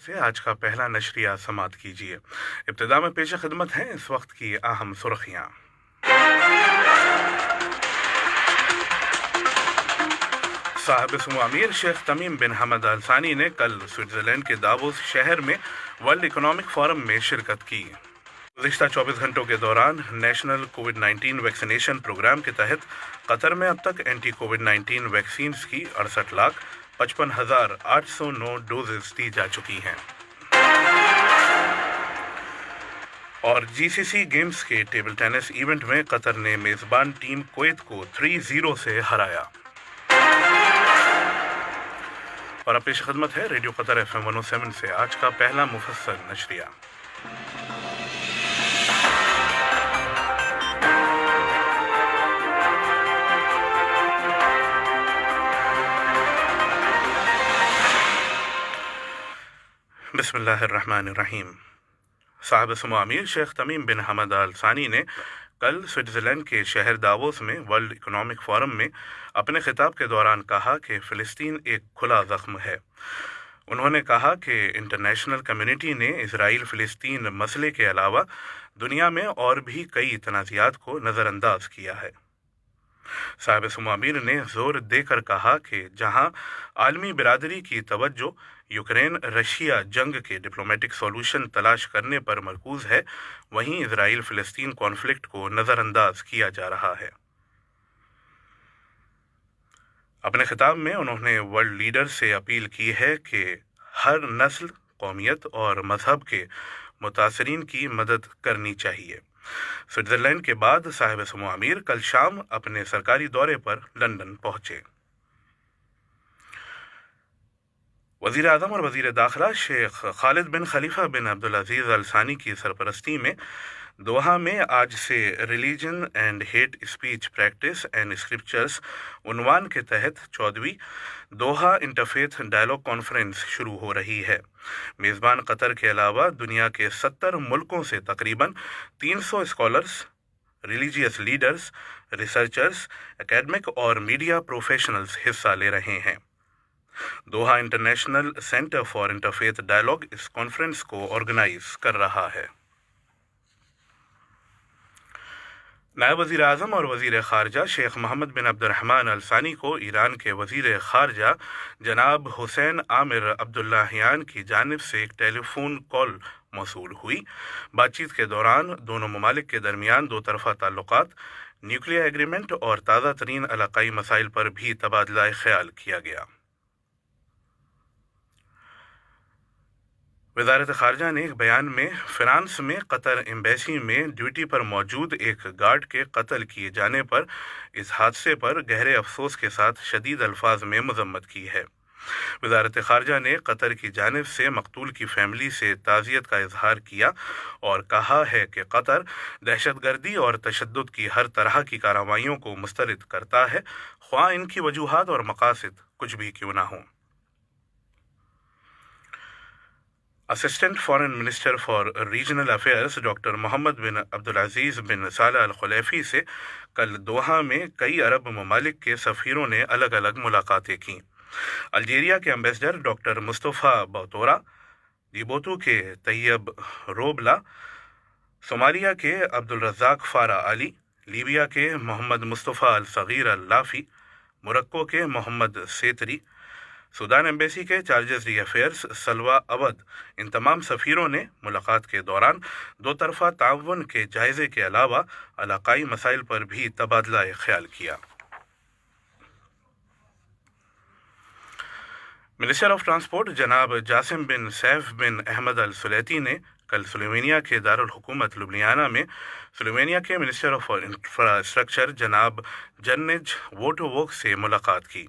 से आज का पहला नशरिया समात कीजिए। इब्तिदा में पेश खिदमत हैं इस वक्त की अहम सुर्खियाँ। साहिब सुमो अमीर शेख तमीम बिन हमद अल सानी ने कल स्विट्जरलैंड के दावोस शहर में वर्ल्ड इकोनॉमिक फोरम में शिरकत की। गुज़िश्ता 24 घंटों के दौरान नेशनल कोविड-19 वैक्सीनेशन प्रोग्राम के तहत कतर में अब तक एंटी कोविड-19 वैक्सीन की 68,55,809 डोजेस दी जा चुकी हैं। और जीसीसी गेम्स के टेबल टेनिस इवेंट में कतर ने मेजबान टीम कुवैत को 3-0 से हराया। और अब पेश खिदमत है रेडियो कतर FM 107 से आज का पहला मुफस्सल नशरिया। बिस्मिल्लाहिर्रहमानिर्रहीम। साहिब सुमो अमीर शेख तमीम बिन हमद अल सानी ने कल स्विट्ज़रलैंड के शहर दावोस में वर्ल्ड इकोनॉमिक फोरम में अपने खिताब के दौरान कहा कि फ़िलिस्तीन एक खुला ज़ख्म है। उन्होंने कहा कि इंटरनेशनल कम्युनिटी ने इजराइल फ़िलिस्तीन मसले के अलावा दुनिया में और भी कई तनाज़ात को नज़रअंदाज किया है। साहिब सुमो अमीर ने जोर देकर कहा कि जहां आलमी बिरादरी की तवज्जो यूक्रेन रशिया जंग के डिप्लोमेटिक सॉल्यूशन तलाश करने पर मरकूज है, वहीं इजराइल फ़िलिस्तीन कॉन्फ्लिक्ट को नज़रअंदाज किया जा रहा है। अपने खिताब में उन्होंने वर्ल्ड लीडर से अपील की है कि हर नस्ल, कौमियत और मजहब के मुतासरीन की मदद करनी चाहिए। स्विट्ज़रलैंड के बाद साहिब सुमो अमीर कल शाम अपने सरकारी दौरे पर लंदन पहुंचे। वज़ीर आज़म और वज़ीर दाखिला शेख खालिद बिन खलीफा बिन अब्दुल अजीज़ अल सानी की सरपरस्ती में दोहा में आज से religion and hate speech practice and scriptures उन्वान के तहत 14वीं दोहा इंटरफेथ डायलॉग कॉन्फ्रेंस शुरू हो रही है। मेज़बान कतर के अलावा दुनिया के 70 मुल्कों से तकरीबन 300 scholars, religious leaders, researchers, academic और मीडिया प्रोफेशनल्स हिस्सा ले रहे हैं। Doha international centre for interfaith dialogue इस कॉन्फ्रेंस को ऑर्गेनाइज कर रहा है। नायब वज़ीर आज़म और वज़ीर ख़ारजा Sheikh Mohammed bin Abdulrahman Al Thani को ईरान के वज़ीर ख़ारजा जनाब हुसैन आमिर अब्दुल्लाहियान की जानिब से एक टेलीफोन कॉल मौसूल हुई। बातचीत के दौरान दोनों ममालिक के दरमियान दो तरफ़ा ताल्लुक़ात, न्यूक्लियर एग्रीमेंट और ताज़ा तरीन इलाक़ाई मसाइल पर भी तबादला ख्याल किया गया। वज़ारत ख़ारजा ने एक बयान में फ्रांस में कतर एम्बेसी में ड्यूटी पर मौजूद एक गार्ड के कत्ल किए जाने पर इस हादसे पर गहरे अफसोस के साथ शदीद अल्फाज में मज़म्मत की है। वज़ारत ख़ारजा ने कतर की जानिब से मकतूल की फैमिली से ताज़ियत का इजहार किया और कहा है कि कतर दहशतगर्दी और तशद्दुद की हर तरह की कार्रवाइयों को मुस्तरद करता है, ख्वाह इनकी वजूहात और मकासद कुछ भी क्यों ना हों। Assistant foreign minister for regional affairs doctor Mohammed bin Abdul Aziz bin Saleh Al खुलैफी से कल दोहा में कई अरब ममालिक के सफ़ीरों ने अलग अलग मुलाकातें की। अल्जीरिया के एम्बेसडर डॉक्टर मुस्तफ़ा बौतोरा, जिबोतू के तैयब रोबला, सोमालिया के अब्दुल रज़ाक फ़ारा अली, लीबिया के मोहम्मद मुस्तफ़ा अल सग़ीर अल लाफ़ी, मोरक्को के मोहम्मद सेतरी, सूडान एम्बेसी के चार्जेस डी अफेयर्स सलवा अवध, इन तमाम सफ़ीरों ने मुलाकात के दौरान दो तरफ़ा ताउन के जायज़े के अलावा इलाक़ाई मसाइल पर भी तबादला ख्याल किया। मिनिस्टर ऑफ ट्रांसपोर्ट जनाब जासिम बिन सैफ बिन अहमद अल सुलैती ने कल स्लोवेनिया के दारुल हुकूमत लुब्लियाना में स्लोवेनिया के मिनिस्टर ऑफ इंफ्रास्ट्रक्चर जनाब जन्नेज वोटोवोक से मुलाकात की।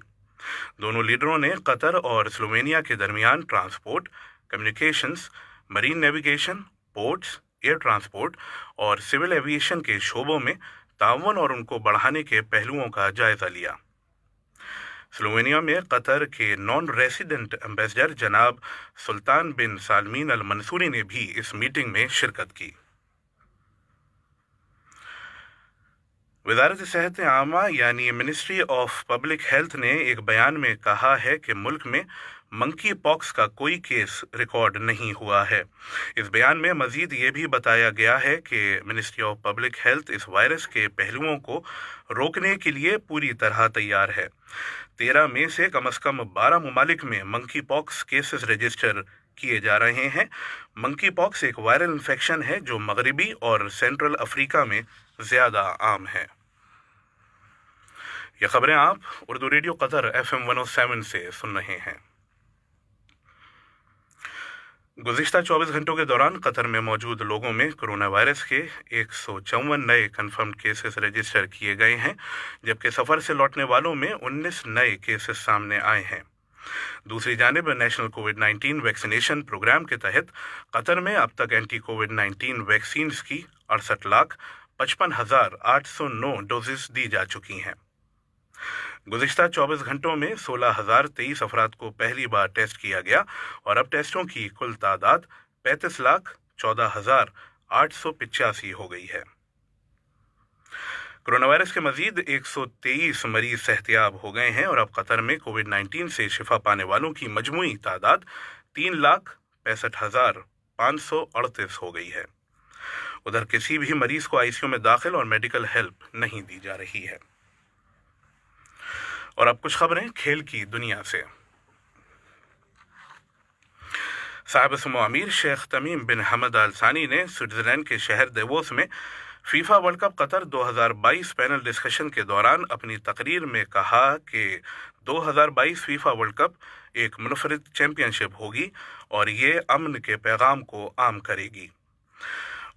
दोनों लीडरों ने कतर और स्लोवेनिया के दरमियान transport, communications, marine navigation, ports, air transport और सिविल एविएशन के शोबों में ताउन और उनको बढ़ाने के पहलुओं का जायजा लिया। स्लोवेनिया में कतर के नॉन रेसिडेंट एम्बेसडर जनाब सुल्तान बिन सालमीन अल मंसूरी ने भी इस मीटिंग में शिरकत की। वज़ारत सेहत आमा यानी मिनिस्ट्री ऑफ पब्लिक हेल्थ ने एक बयान में कहा है कि मुल्क में मंकी पॉक्स का कोई केस रिकॉर्ड नहीं हुआ है। इस बयान में मजीद ये भी बताया गया है कि मिनिस्ट्री ऑफ पब्लिक हेल्थ इस वायरस के पहलुओं को रोकने के लिए पूरी तरह तैयार है। 13 मई से कम 12 ममालिक में मंकी पॉक्स केसेस रजिस्टर किए जा रहे हैं। मंकी पॉक्स एक वायरल इन्फेक्शन है जो मगरबी और सेंट्रल अफ्रीका में ज़्यादा आम है। ये खबरें आप उर्दू रेडियो कतर FM 107 से सुन रहे हैं। गुज़िश्ता 24 घंटों के दौरान कतर में मौजूद लोगों में कोरोना वायरस के 154 नए कन्फर्म केसेस रजिस्टर किए गए हैं, जबकि सफ़र से लौटने वालों में 19 नए केसेस सामने आए हैं। दूसरी जानिब नेशनल कोविड-19 वैक्सीनेशन प्रोग्राम के तहत कतर में अब तक एंटी कोविड-19 वैक्सीन्स की 68,55,809 डोजेस दी जा चुकी हैं। गुज़िश्ता 24 घंटों में 16,023 अफराद को पहली बार टेस्ट किया गया और अब टेस्टों की कुल तादाद 35,14,885 हो गई है। कोरोना वायरस के मजीद 123 मरीज सेहतियाब हो गए हैं और अब कतर में कोविड-19 से शिफा पाने वालों की मजमूई तादाद 3,65,538 हो गई है। उधर किसी भी मरीज को आईसीयू में दाखिल और मेडिकल हेल्प नहीं दी जा रही है। और अब कुछ खबरें खेल की दुनिया से। साहिब समो अमीर शेख तमीम बिन हमद अल सानी ने स्विट्जरलैंड के शहर देवोस में FIFA world cup Qatar 2022 panel discussion के दौरान अपनी तकरीर में कहा कि 2022 फीफा वर्ल्ड कप एक मुनफरिद चैंपियनशिप होगी और ये अमन के पैगाम को आम करेगी।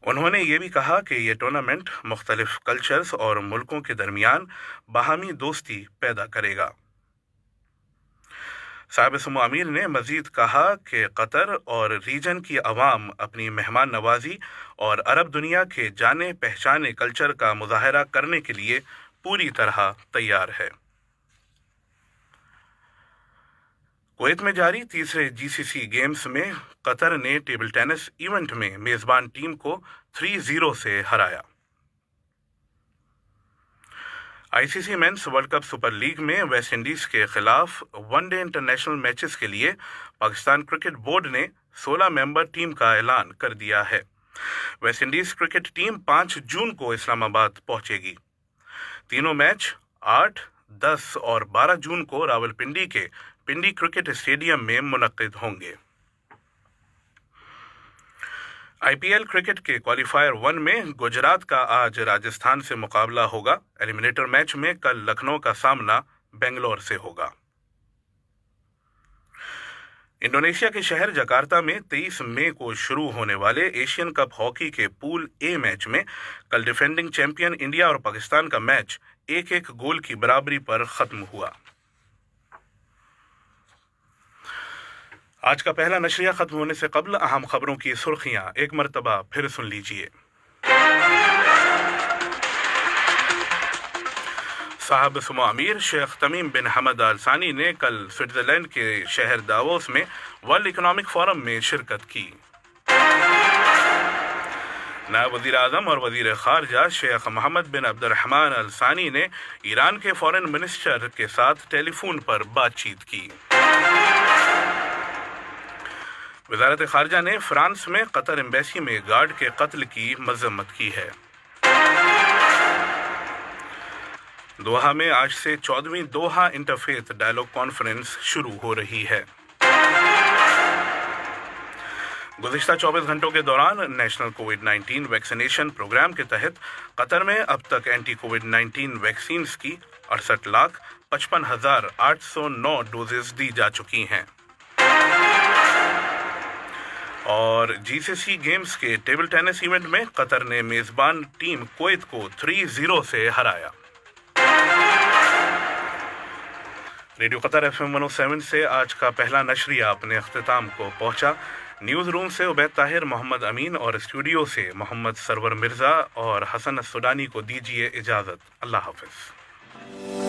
उन्होंने ये भी कहा कि ये टूर्नामेंट मुख्तलिफ कल्चर्स और मुल्कों के दरमियान बाहमी दोस्ती पैदा करेगा। साहिब समो अमीर ने मजीद कहा कि कतर और रीजन की अवाम अपनी मेहमान नवाजी और अरब दुनिया के जाने पहचाने कल्चर का मुजाहरा करने के लिए पूरी तरह तैयार है। कुवैत में जारी तीसरे GCC गेम्स में कतर ने टेबल टेनिस इवेंट में मेजबान टीम को 3-0 से हराया। ICC mains world cup super league में वेस्ट इंडीज के खिलाफ वनडे इंटरनेशनल मैचेस के लिए पाकिस्तान क्रिकेट बोर्ड ने 16 मेंबर टीम का ऐलान कर दिया है। वेस्ट इंडीज क्रिकेट टीम 5 जून को इस्लामाबाद पहुंचेगी। तीनों मैच 8, 10 और 12 जून को रावलपिंडी के पिंडी क्रिकेट स्टेडियम में मुनक्किद होंगे। IPL क्रिकेट के क्वालिफायर 1 में गुजरात का आज राजस्थान से मुकाबला होगा। एलिमिनेटर मैच में कल लखनऊ का सामना बेंगलोर से होगा। इंडोनेशिया के शहर जकार्ता में 23 मई को शुरू होने वाले एशियन कप हॉकी के पूल ए मैच में कल डिफेंडिंग चैंपियन इंडिया और पाकिस्तान का मैच 1-1 गोल की बराबरी पर खत्म हुआ। आज का पहला नशरिया खत्म होने से कबल अहम खबरों की सुर्खियां एक मरतबा फिर सुन लीजिए। साहिब समो अमीर शेख तमीम बिन हमद अल सानी ने कल स्विट्जरलैंड के शहर दावोस में वर्ल्ड इकोनॉमिक फोरम में शिरकत की। नायब वज़ीर आज़म और वज़ीर ख़ारजा Sheikh Mohammed bin Abdulrahman Al सानी ने ईरान के फॉरेन मिनिस्टर के साथ टेलीफोन पर बातचीत की। वज़ारत ख़ारजा ने फ्रांस में कतर एम्बेसी में गार्ड के कत्ल की मज़म्मत की है। दोहा में आज से 14वीं दोहा इंटरफेथ डायलॉग कॉन्फ्रेंस शुरू हो रही है। गुज़िश्ता 24 घंटों के दौरान नेशनल कोविड-19 वैक्सीनेशन प्रोग्राम के तहत कतर में अब तक एंटी कोविड-19 वैक्सीन्स की 68,55,809 डोजेस दी जा चुकी हैं। और GCC गेम्स के टेबल टेनिस इवेंट में कतर ने मेजबान टीम कुवैत को 3-0 से हराया। रेडियो कतर FM 107 से आज का पहला नशरिया अपने अख्तिताम को पहुंचा। न्यूज़ रूम से उबैद ताहिर, मोहम्मद अमीन और स्टूडियो से मोहम्मद सरवर मिर्ज़ा और हसन सुडानी को दीजिए इजाज़त। अल्लाह हाफ़िज़।